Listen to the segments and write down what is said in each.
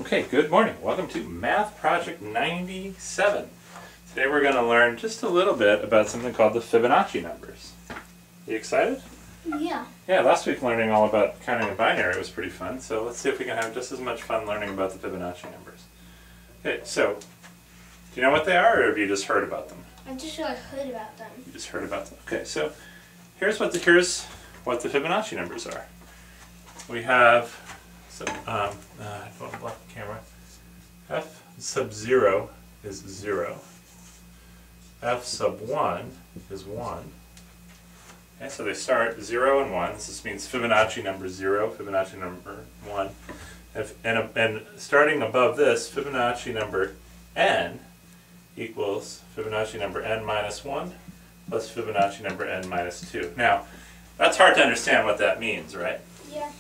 Okay, good morning. Welcome to Math Project 97. Today we're going to learn just a little bit about something called the Fibonacci numbers. You excited? Yeah. Yeah, last week learning all about counting in binary was pretty fun, so let's see if we can have just as much fun learning about the Fibonacci numbers. Okay, so, do you know what they are, or have you just heard about them? I just heard about them. You just heard about them. Okay, so here's what the Fibonacci numbers are. We have I don't block the camera. F sub 0 is 0. F sub 1 is 1. Okay, so they start 0 and 1. This means Fibonacci number 0, Fibonacci number 1. And starting above this, Fibonacci number n equals Fibonacci number n minus 1 plus Fibonacci number n minus 2. Now, that's hard to understand what that means, right? Yeah.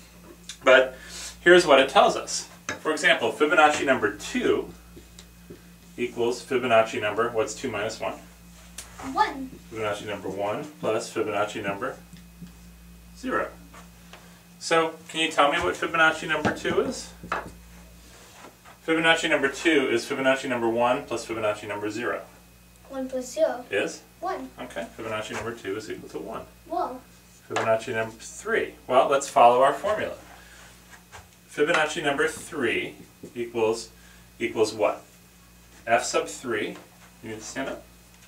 But here's what it tells us. For example, Fibonacci number 2 equals Fibonacci number, what's 2 minus 1? 1. Fibonacci number 1 plus Fibonacci number 0. So, can you tell me what Fibonacci number 2 is? Fibonacci number 2 is Fibonacci number 1 plus Fibonacci number 0. 1 plus 0. Is? 1. Okay, Fibonacci number 2 is equal to 1. Whoa. Fibonacci number 3. Well, let's follow our formula. Fibonacci number 3 equals what? F sub 3. You need to stand up?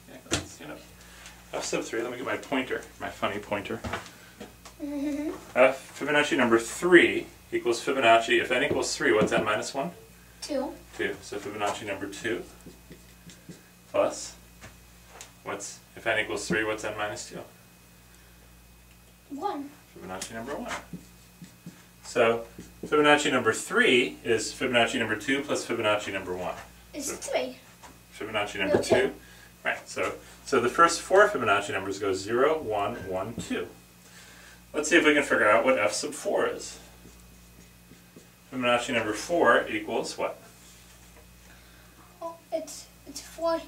Yeah, go ahead, stand up. F sub 3, let me get my pointer, my funny pointer. Fibonacci number 3 equals Fibonacci, if n equals 3, what's n minus 1? 2. 2. So Fibonacci number 2 plus, if n equals 3, what's n minus 2? 1. Fibonacci number 1. So Fibonacci number 3 is Fibonacci number 2 plus Fibonacci number 1. It's so 3. Fibonacci number 2. Right, so the first 4 Fibonacci numbers go 0, 1, 1, 2. Let's see if we can figure out what F sub 4 is. Fibonacci number 4 equals what? Oh, it's 4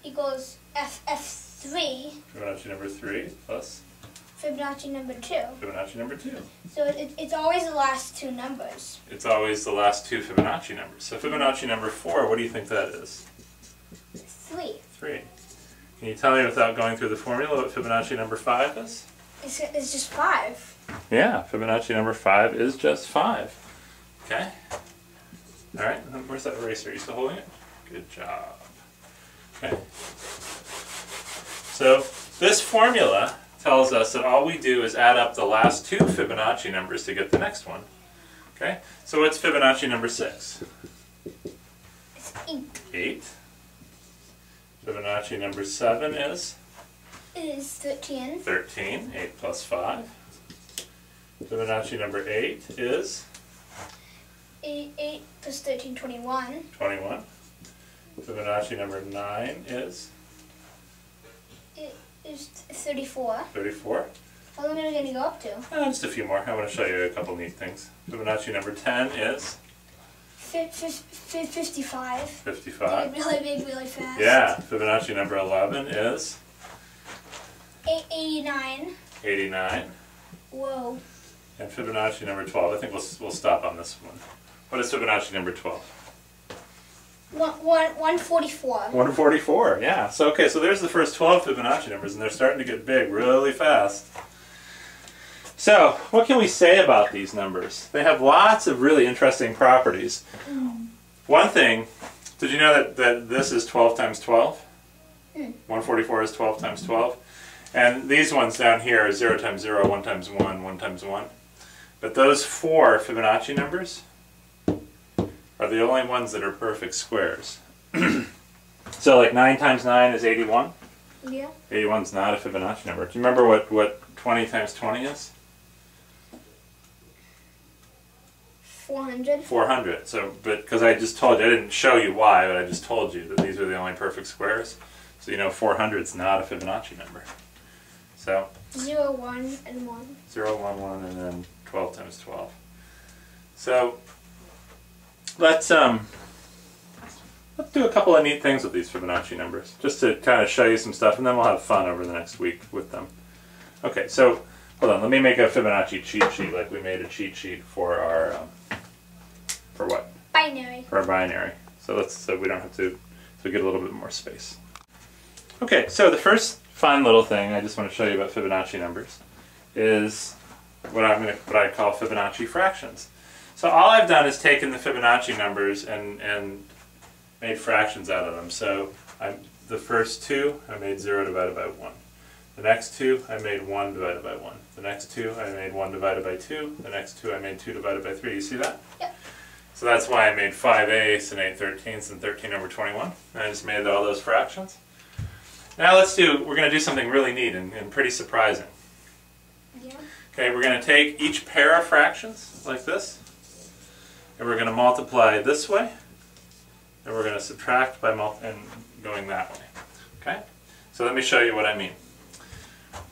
equals F3. Fibonacci number 3 plus Fibonacci number 2. Fibonacci number 2. So it's always the last two numbers. It's always the last two Fibonacci numbers. So Fibonacci number 4, what do you think that is? 3. 3. Can you tell me without going through the formula what Fibonacci number 5 is? It's just 5. Yeah, Fibonacci number 5 is just 5. Okay. Alright, where's that eraser? Are you still holding it? Good job. Okay. So this formula tells us that all we do is add up the last two Fibonacci numbers to get the next one. Okay? So what's Fibonacci number 6? It's 8. 8. Fibonacci number 7 is? It is 13. 13. 8 plus 5. Fibonacci number 8 is? 8 plus 13, 21. 21. Fibonacci number 9 is? It is 34. 34. How long are we going to go up to? Just a few more. I want to show you a couple neat things. Fibonacci number 10 is? 55. 55. Really big, really fast. Yeah. Fibonacci number 11 is? 89. 89. Whoa. And Fibonacci number 12. I think we'll stop on this one. What is Fibonacci number 12? 144. 144, yeah. So okay, so there's the first 12 Fibonacci numbers, and they're starting to get big really fast. So, what can we say about these numbers? They have lots of really interesting properties. One thing, did you know that this is 12 times 12? 144 is 12 times 12. And these ones down here are 0 times 0, 1 times 1, 1 times 1. But those 4 Fibonacci numbers are the only ones that are perfect squares. So like 9 times 9 is 81? Yeah. 81 is not a Fibonacci number. Do you remember what 20 times 20 is? 400. 400. So, but because I just told you, I didn't show you why, but I just told you that these are the only perfect squares. So you know 400 is not a Fibonacci number. So 0, 1, and 1. 0, 1, 1, and then 12 times 12. So let's do a couple of neat things with these Fibonacci numbers, just to kind of show you some stuff, and then we'll have fun over the next week with them. Okay, so hold on, let me make a Fibonacci cheat sheet like we made a cheat sheet for our, for what? binary. For our binary. So we don't have to, so we get a little bit more space. Okay, so the first fun little thing I just want to show you about Fibonacci numbers is what I call Fibonacci fractions. So all I've done is taken the Fibonacci numbers and made fractions out of them. So the first two, I made 0 divided by 1. The next two, I made 1 divided by 1. The next two, I made 1 divided by 2. The next two, I made 2 divided by 3. You see that? Yep. So that's why I made 5/8 and 8/13 and 13 over 21. And I just made all those fractions. Now we're going to do something really neat and pretty surprising. Yeah. Okay, we're going to take each pair of fractions, like this, and we're going to multiply this way, and we're going to subtract by going that way. Okay? So let me show you what I mean.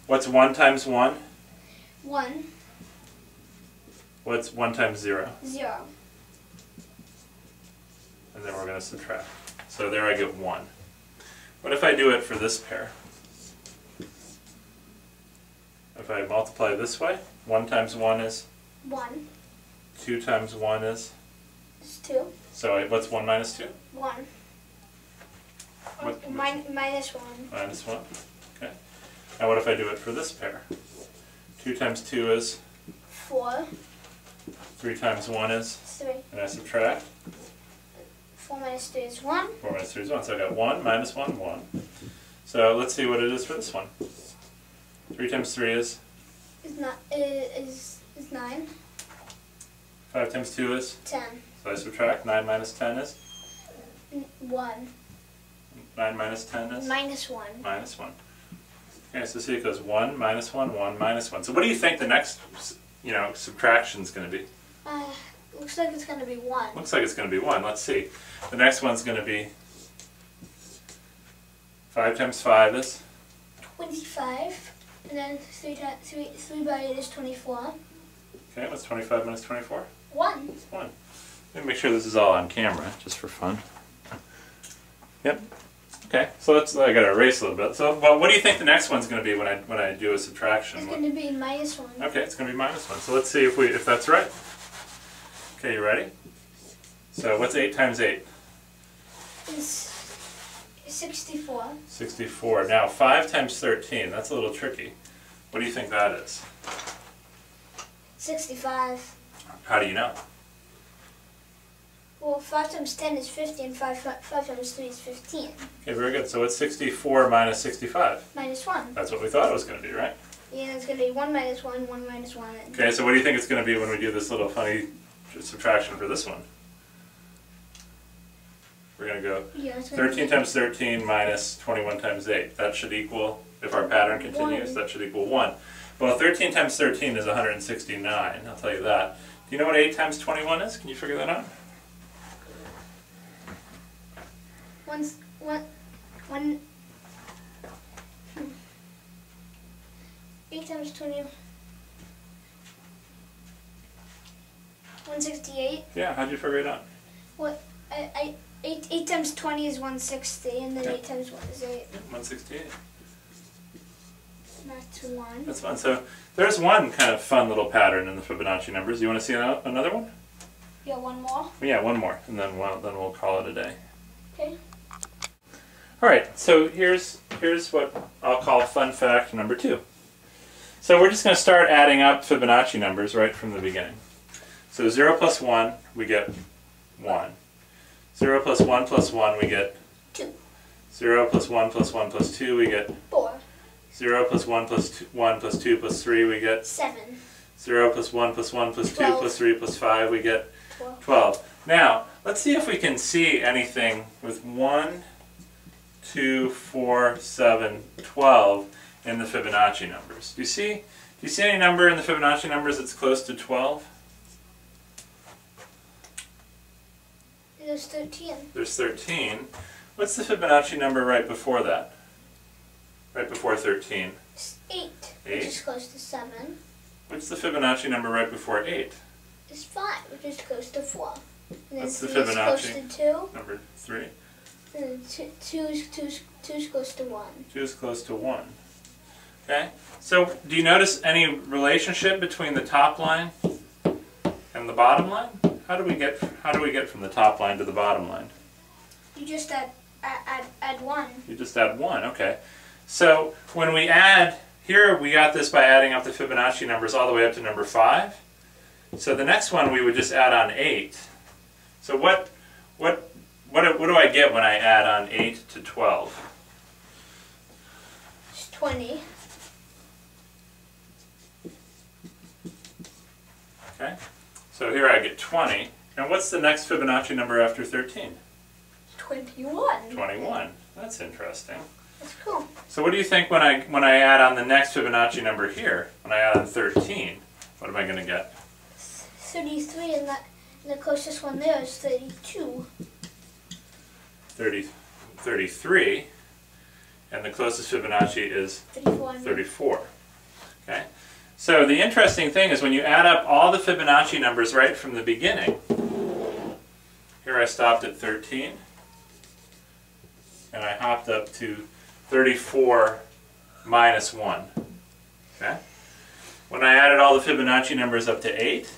What's 1 times 1? 1. What's 1 times 0? 0. And then we're going to subtract. So there I get 1. What if I do it for this pair? If I multiply this way, 1 times 1 is? 1. 2 times 1 is? It's 2. So what's 1 minus 2? 1. Minus 1. Minus 1. Okay. Now what if I do it for this pair? 2 times 2 is? 4. 3 times 1 is? 3. And I subtract? 4 minus 3 is 1. 4 minus 3 is 1. So I got 1 minus 1, 1. So let's see what it is for this one. 3 times 3 is? Is 9. 5 times 2 is? 10. So I subtract. 9 minus 10 is? 1. 9 minus 10 is? Minus 1. Minus 1. Okay, so see it goes 1, minus 1, 1, minus 1. So what do you think the next, subtraction is going to be? Looks like it's going to be 1. Looks like it's going to be 1. Let's see. The next one's going to be 5 times 5 is? 25. And then 3 by 8 is 24. Okay, what's 25 minus 24? 1. 1. Let me make sure this is all on camera, just for fun. Yep. Okay, so I got to erase a little bit. So, well, what do you think the next one's going to be when I do a subtraction? It's going to be minus 1. Okay, it's going to be minus 1. So let's see if that's right. Okay, you ready? So what's 8 times 8? It's 64. 64. Now 5 times 13, that's a little tricky. What do you think that is? 65. How do you know? Well, 5 times 10 is 50 and 5 times 3 is 15. Okay, very good. So what's 64 minus 65? Minus 1. That's what we thought it was going to be, right? Yeah, it's going to be 1 minus 1, 1 minus 1. Okay, so what do you think it's going to be when we do this little funny subtraction for this one? We're going to go 13 times 13 minus 21 times 8. That should equal, if our pattern continues, that should equal 1. Well, 13 times 13 is 169, I'll tell you that. Do you know what 8 times 21 is? Can you figure that out? 8 times 20. 168. Yeah, how'd you figure it out? What? 8 times 20 is 160, and then 8 times 1 is 8. Yeah, 168. That's 1. That's fun. So there's one kind of fun little pattern in the Fibonacci numbers. You want to see another one? Yeah, one more. Yeah, one more, and then we'll call it a day. Okay. All right. So here's what I'll call fun fact number 2. So we're just going to start adding up Fibonacci numbers right from the beginning. So 0 plus 1, we get 1. 0 plus 1, we get 2. 0 plus 1 plus 2, we get 4. 0 plus 1 plus 2 plus 3, we get 7. 0 plus 1 plus 2 12. plus 3 plus 5, we get 12. 12. Now, let's see if we can see anything with 1, 2, 4, 7, 12 in the Fibonacci numbers. Do you see any number in the Fibonacci numbers that's close to 12? There's 13. There's 13. What's the Fibonacci number right before that? Right before 13? It's 8. 8? Which is close to 7. What's the Fibonacci number right before 8? It's 5, which is close to 4. And then What's the 3 is close Fibonacci? to 2. Number 3? And then 2 is close to 1. 2 is close to 1. Okay? So, do you notice any relationship between the top line and the bottom line? how do we get from the top line to the bottom line? You just add 1. You just add 1, okay. So when we add, here we got this by adding up the Fibonacci numbers all the way up to number 5. So the next one we would just add on 8. So what do I get when I add on 8 to 12? It's 20. Okay. So here I get 20. And what's the next Fibonacci number after 13? 21. 21. That's interesting. That's cool. So what do you think when I add on the next Fibonacci number here? When I add on 13, what am I going to get? 33, and the closest one there is 32. 33, and the closest Fibonacci is 34. Okay. So the interesting thing is when you add up all the Fibonacci numbers right from the beginning, here I stopped at 13, and I hopped up to 34 minus 1. Okay? When I added all the Fibonacci numbers up to 8,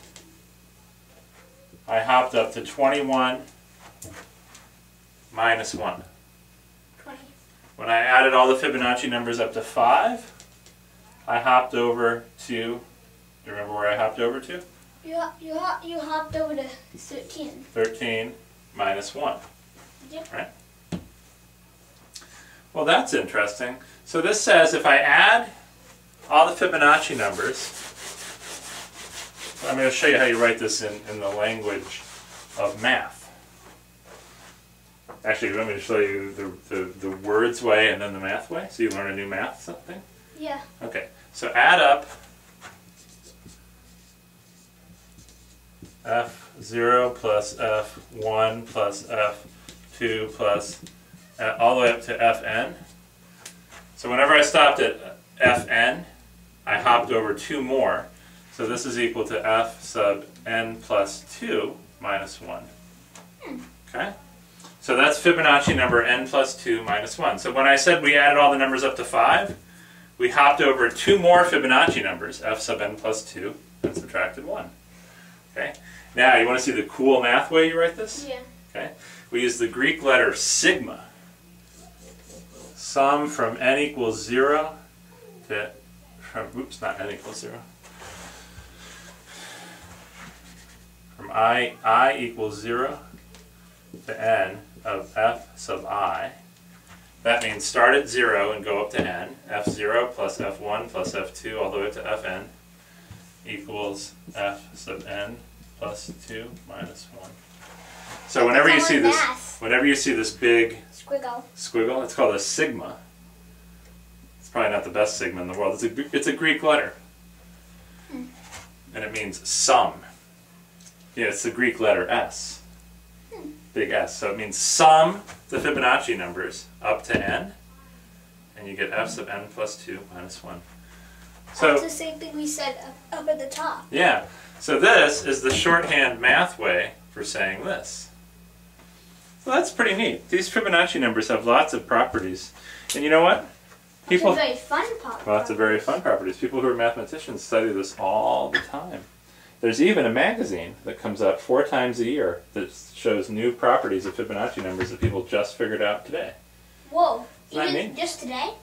I hopped up to 21 minus 1. 20. When I added all the Fibonacci numbers up to 5, I hopped over to, do you remember where I hopped over to? You hopped over to 13. 13 minus 1. Yep. Right? Well, that's interesting. So this says if I add all the Fibonacci numbers, I'm going to show you how you write this in the language of math. Actually, you want me to show you the words way and then the math way? So you learn a new math something? Yeah. Okay, so add up F0 plus F1 plus F2 plus all the way up to Fn. So whenever I stopped at Fn, I hopped over 2 more. So this is equal to F sub n plus 2 minus 1. Okay? So that's Fibonacci number n plus 2 minus 1. So when I said we added all the numbers up to 5, we hopped over 2 more Fibonacci numbers, F sub n plus 2, and subtracted 1. Okay? Now, you want to see the cool math way you write this? Yeah. Okay? We use the Greek letter sigma. Sum from n equals 0 to, oops, not n equals 0. From I equals 0 to n of f sub I. That means start at 0 and go up to n. F0 plus F1 plus F2 all the way to Fn equals f sub n plus 2 minus 1. So whenever you see this big squiggle, it's called a sigma. It's probably not the best sigma in the world. It's a Greek letter. And it means sum. Yeah, it's the Greek letter S. Big S. So it means sum the Fibonacci numbers up to n, and you get f sub n plus 2 minus 1. So that's the same thing we said up at the top. Yeah. So this is the shorthand math way for saying this. So that's pretty neat. These Fibonacci numbers have lots of properties. And you know what? Lots of very fun properties. Lots of very fun properties. People who are mathematicians study this all the time. There's even a magazine that comes out 4 times a year that shows new properties of Fibonacci numbers that people just figured out today. Whoa. Isn't that neat? Just today?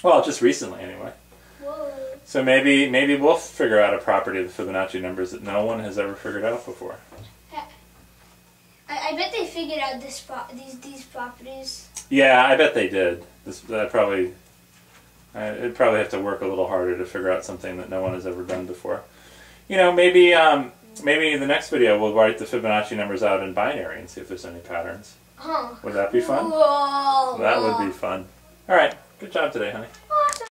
Well, just recently anyway. Whoa. So maybe we'll figure out a property of the Fibonacci numbers that no one has ever figured out before. I bet they figured out these properties. Yeah, I bet they did. It'd probably have to work a little harder to figure out something that no one has ever done before. You know, maybe the next video we'll write the Fibonacci numbers out in binary and see if there's any patterns. Huh. Would that be fun? Whoa. That would be fun. All right. Good job today, honey.